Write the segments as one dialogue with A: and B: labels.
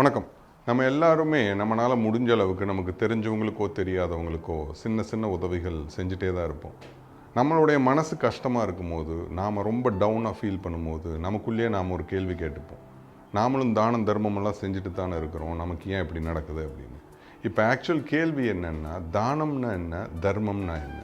A: வணக்கம். நம்ம எல்லாருமே நம்மளால் முடிஞ்ச அளவுக்கு நமக்கு தெரிஞ்சவங்களுக்கோ தெரியாதவங்களுக்கோ சின்ன சின்ன உதவிகள் செஞ்சுட்டே தான் இருப்போம். நம்மளுடைய மனசு கஷ்டமாக இருக்கும்போது, நாம் ரொம்ப டவுனாக ஃபீல் பண்ணும்போது, நமக்குள்ளேயே நாம் ஒரு கேள்வி கேட்டுப்போம். நாமளும் தானம் தர்மமெல்லாம் செஞ்சுட்டு தானே இருக்கிறோம், நமக்கு ஏன் இப்படி நடக்குது அப்படின்னு. இப்போ ஆக்சுவல் கேள்வி என்னென்னா, தானம்னா என்ன, தர்மம்னா என்ன?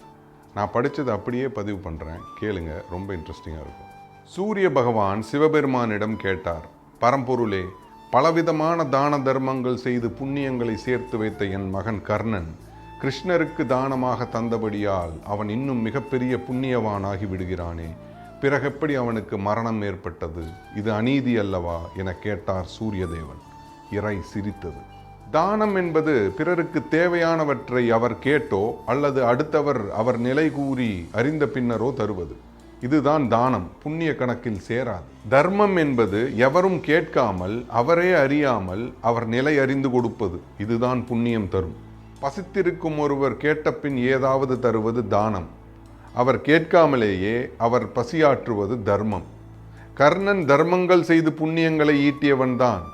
A: நான் படித்தது அப்படியே பதிவு பண்ணுறேன், கேளுங்க, ரொம்ப இன்ட்ரெஸ்டிங்காக இருக்கும். சூரிய பகவான் சிவபெருமானிடம் கேட்டார், பரம்பொருளே, பலவிதமான தான தர்மங்கள் செய்து புண்ணியங்களை சேர்த்து வைத்த என் மகன் கர்ணன் கிருஷ்ணருக்கு தானமாக தந்தபடியால் அவன் இன்னும் மிகப்பெரிய புண்ணியவானாகி விடுகிறானே, பிறகெப்படி அவனுக்கு மரணம் ஏற்பட்டது? இது அநீதி அல்லவா என கேட்டார் சூரியதேவன். இறை சிரித்தது. தானம் என்பது பிறருக்கு தேவையானவற்றை அவர் கேட்டோ அல்லது அடுத்தவர் அவர் நிலை கூறி அறிந்த பின்னரோ தருவது. இதுதான் தானம், புண்ணிய கணக்கில் சேராது. தர்மம் என்பது எவரும் கேட்காமல் அவரே அறியாமல் அவர் நிலை அறிந்து கொடுப்பது. இதுதான் புண்ணியம் தரும். பசித்திருக்கும் ஒருவர் கேட்ட பின் ஏதாவது தருவது தானம். அவர் கேட்காமலேயே அவர் பசியாற்றுவது தர்மம். கர்ணன் தர்மங்கள் செய்து புண்ணியங்களை ஈட்டியவன்தான்.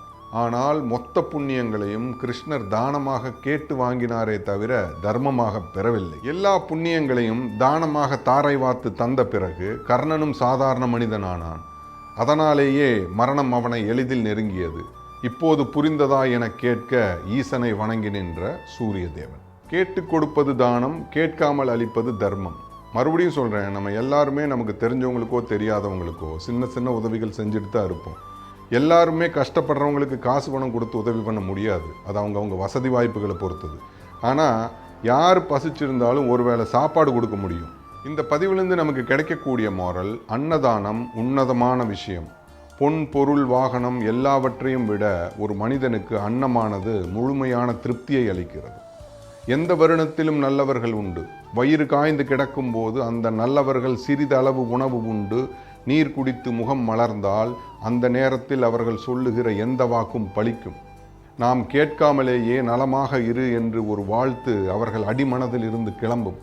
A: ஆனால் மொத்த புண்ணியங்களையும் கிருஷ்ணர் தானமாக கேட்டு வாங்கினாரே தவிர தர்மமாக பெறவில்லை. எல்லா புண்ணியங்களையும் தானமாக தாரை வாத்து தந்த பிறகு கர்ணனும் சாதாரண மனிதனானான். அதனாலேயே மரணம் அவனை எளிதில் நெருங்கியது. இப்போது புரிந்ததா என கேட்க ஈசனை வணங்கி நின்ற சூரியதேவன். கேட்டு கொடுப்பது தானம், கேட்காமல் அளிப்பது தர்மம். மறுபடியும் சொல்கிறேன், நம்ம எல்லாருமே நமக்கு தெரிஞ்சவங்களுக்கோ தெரியாதவங்களுக்கோ சின்ன சின்ன உதவிகள் செஞ்சுட்டு தான் இருப்போம். எல்லாருமே கஷ்டப்படுறவங்களுக்கு காசு பணம் கொடுத்து உதவி பண்ண முடியாது. அது அவங்க வசதி வாய்ப்புகளை பொறுத்தது. ஆனால் யார் பசிச்சிருந்தாலும் ஒருவேளை சாப்பாடு கொடுக்க முடியும். இந்த பதிவிலிருந்து நமக்கு கிடைக்கக்கூடிய மாரல், அன்னதானம் உன்னதமான விஷயம். பொன் பொருள் வாகனம் எல்லாவற்றையும் விட ஒரு மனிதனுக்கு அன்னமானது முழுமையான திருப்தியை அளிக்கிறது. எந்த வருணத்திலும் நல்லவர்கள் உண்டு. வயிறு காய்ந்து கிடக்கும் போது அந்த நல்லவர்கள் சிறிதளவு உணவு உண்டு நீர் குடித்து முகம் மலர்ந்தால் அந்த நேரத்தில் அவர்கள் சொல்லுகிற எந்த வாக்கும் பலிக்கும். நாம் கேட்காமலேயே நலமாக இரு என்று ஒரு வாழ்த்து அவர்கள் அடிமனதில் இருந்து கிளம்பும்.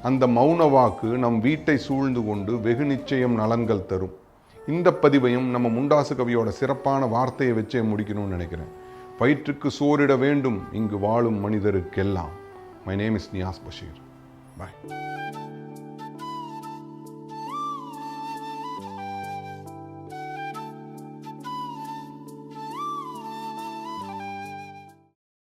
A: அந்த மௌன வாக்கு நம் வீட்டை சூழ்ந்து கொண்டு வெகு நிச்சயம் நலன்கள் தரும். இந்த பதிவையும் நம்ம முண்டாசு கவியோட சிறப்பான வார்த்தையை வச்சே முடிக்கணும்னு நினைக்கிறேன். வயிற்றுக்கு சோறிட வேண்டும் இங்கு வாழும் மனிதருக்கெல்லாம். My name is Niyas Basheer. Bye.